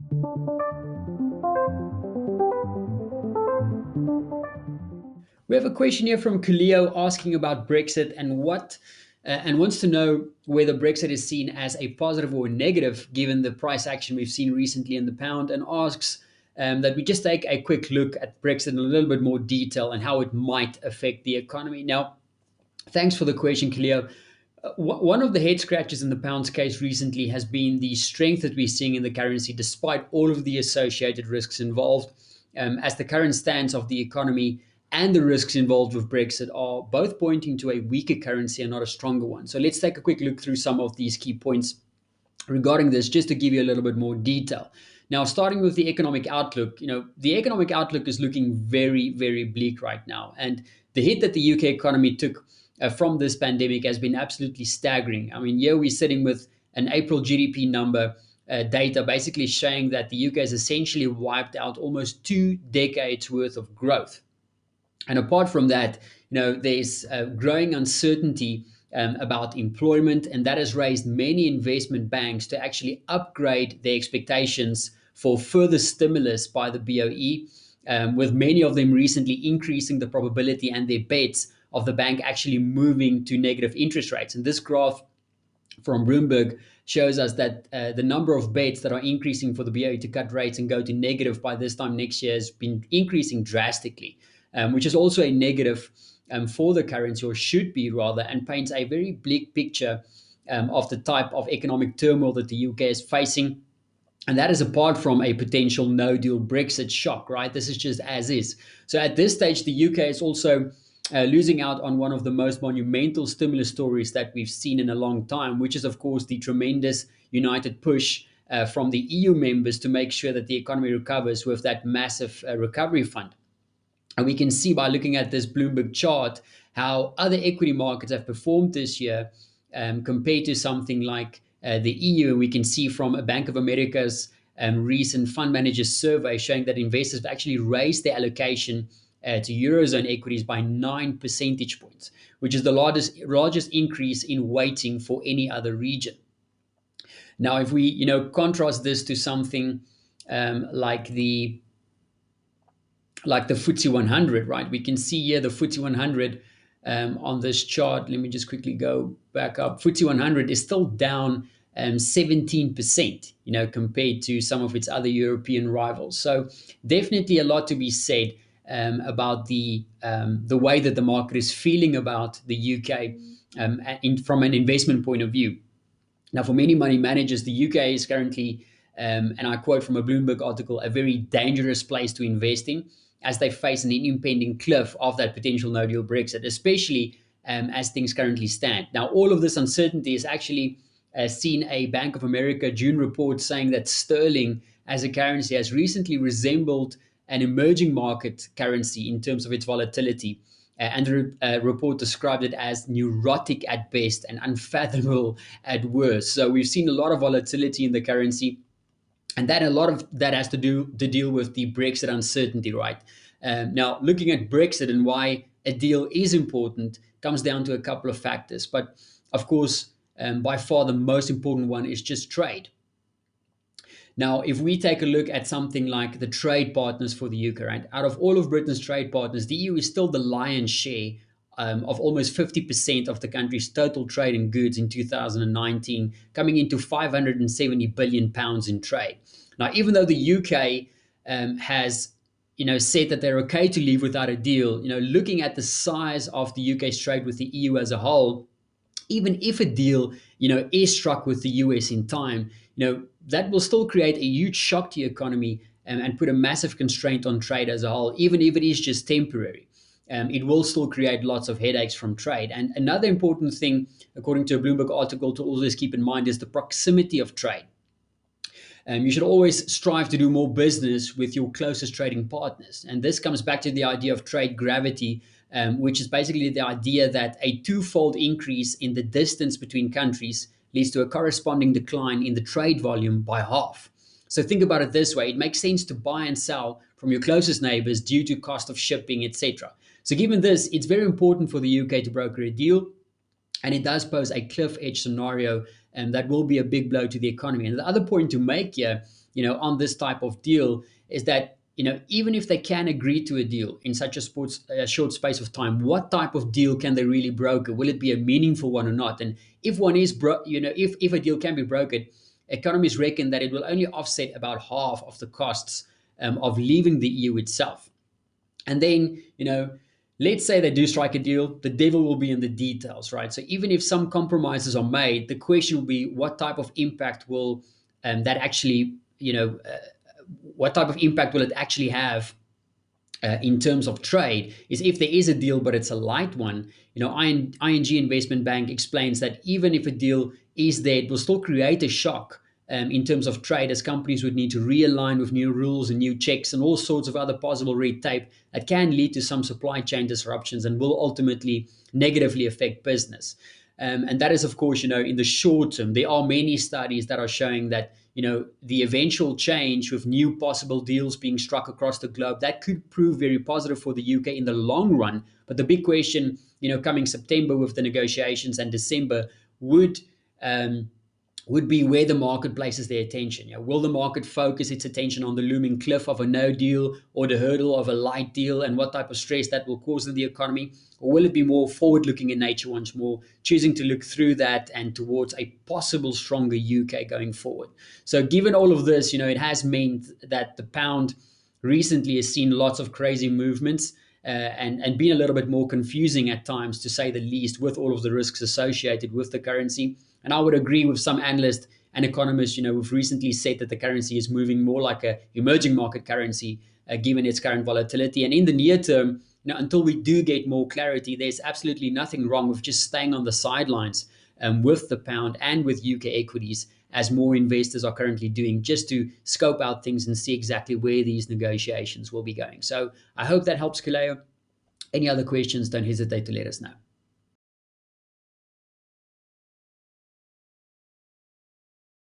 We have a question here from Kaleo asking about Brexit and wants to know whether Brexit is seen as a positive or a negative given the price action we've seen recently in the pound, and asks that we just take a quick look at Brexit in a little bit more detail and how it might affect the economy. Now, thanks for the question, Kaleo. One of the head scratches in the pound's case recently has been the strength that we're seeing in the currency, despite all of the associated risks involved, as the current stance of the economy and the risks involved with Brexit are both pointing to a weaker currency and not a stronger one. So let's take a quick look through some of these key points regarding this, just to give you a little bit more detail. Now, starting with the economic outlook, the economic outlook is looking very, very bleak right now. And the hit that the UK economy took from this pandemic has been absolutely staggering. I mean, here we're sitting with an April GDP number data basically showing that the UK has essentially wiped out almost 2 decades worth of growth. And apart from that, there's growing uncertainty about employment, and that has raised many investment banks to actually upgrade their expectations for further stimulus by the BOE, with many of them recently increasing the probability and their bets of the bank actually moving to negative interest rates. And this graph from Bloomberg shows us that the number of bets that are increasing for the BOE to cut rates and go to negative by this time next year has been increasing drastically, which is also a negative for the currency, or should be rather, and paints a very bleak picture of the type of economic turmoil that the UK is facing. And that is apart from a potential no deal Brexit shock, right? This is just as is. So at this stage, the UK is also losing out on one of the most monumental stimulus stories that we've seen in a long time, which is, of course, the tremendous united push from the EU members to make sure that the economy recovers with that massive recovery fund. And we can see by looking at this Bloomberg chart how other equity markets have performed this year compared to something like the EU. And we can see from a Bank of America's recent fund managers survey showing that investors have actually raised their allocation to Eurozone equities by 9 percentage points, which is the largest increase in weighting for any other region. Now, if we contrast this to something like the FTSE 100, right? We can see here the FTSE 100 on this chart. Let me just quickly go back up. FTSE 100 is still down 17%, compared to some of its other European rivals. So definitely a lot to be said about the way that the market is feeling about the UK from an investment point of view. Now, for many money managers, the UK is currently, and I quote from a Bloomberg article, a very dangerous place to invest in, as they face an impending cliff of that potential no deal Brexit, especially as things currently stand. Now, all of this uncertainty is actually seen a Bank of America June report saying that sterling as a currency has recently resembled an emerging market currency in terms of its volatility. And the report described it as neurotic at best and unfathomable at worst. So we've seen a lot of volatility in the currency, and that a lot of that has to deal with the Brexit uncertainty, right? Now, looking at Brexit and why a deal is important comes down to a couple of factors. But of course, by far the most important one is just trade. Now, if we take a look at something like the trade partners for the UK, right? Out of all of Britain's trade partners, the EU is still the lion's share of almost 50% of the country's total trade in goods in 2019, coming into £570 billion in trade. Now, even though the UK has said that they're okay to leave without a deal, looking at the size of the UK's trade with the EU as a whole, even if a deal, is struck with the US in time, that will still create a huge shock to the economy and put a massive constraint on trade as a whole, even if it is just temporary. It will still create lots of headaches from trade. And another important thing, according to a Bloomberg article, to always keep in mind is the proximity of trade. You should always strive to do more business with your closest trading partners. And this comes back to the idea of trade gravity, which is basically the idea that a twofold increase in the distance between countries leads to a corresponding decline in the trade volume by half. So think about it this way. It makes sense to buy and sell from your closest neighbors due to cost of shipping, etc. So given this, it's very important for the UK to broker a deal. And it does pose a cliff edge scenario, and that will be a big blow to the economy. And the other point to make here on this type of deal is that, even if they can agree to a deal in such a short space of time, what type of deal can they really broker? Will it be a meaningful one or not? And if one is, if a deal can be brokered, economists reckon that it will only offset about half of the costs of leaving the EU itself. And then, let's say they do strike a deal, the devil will be in the details, right? So even if some compromises are made, the question will be what type of impact will that actually, what type of impact will it actually have in terms of trade? Is if there is a deal, but it's a light one. ING Investment Bank explains that even if a deal is there, it will still create a shock in terms of trade, as companies would need to realign with new rules and new checks and all sorts of other possible red tape that can lead to some supply chain disruptions and will ultimately negatively affect business. And that is, of course, in the short term. There are many studies that are showing that, the eventual change with new possible deals being struck across the globe, that could prove very positive for the UK in the long run. But the big question, coming September with the negotiations and December would be where the market places their attention. Will the market focus its attention on the looming cliff of a no deal or the hurdle of a light deal and what type of stress that will cause in the economy? Or will it be more forward-looking in nature once more, choosing to look through that and towards a possible stronger UK going forward? So given all of this, it has meant that the pound recently has seen lots of crazy movements and been a little bit more confusing at times, to say the least, with all of the risks associated with the currency. And I would agree with some analysts and economists, who've recently said that the currency is moving more like a emerging market currency, given its current volatility. And in the near term, until we do get more clarity, there's absolutely nothing wrong with just staying on the sidelines with the pound and with UK equities, as more investors are currently doing, just to scope out things and see exactly where these negotiations will be going. So I hope that helps, Kaleo. Any other questions, don't hesitate to let us know.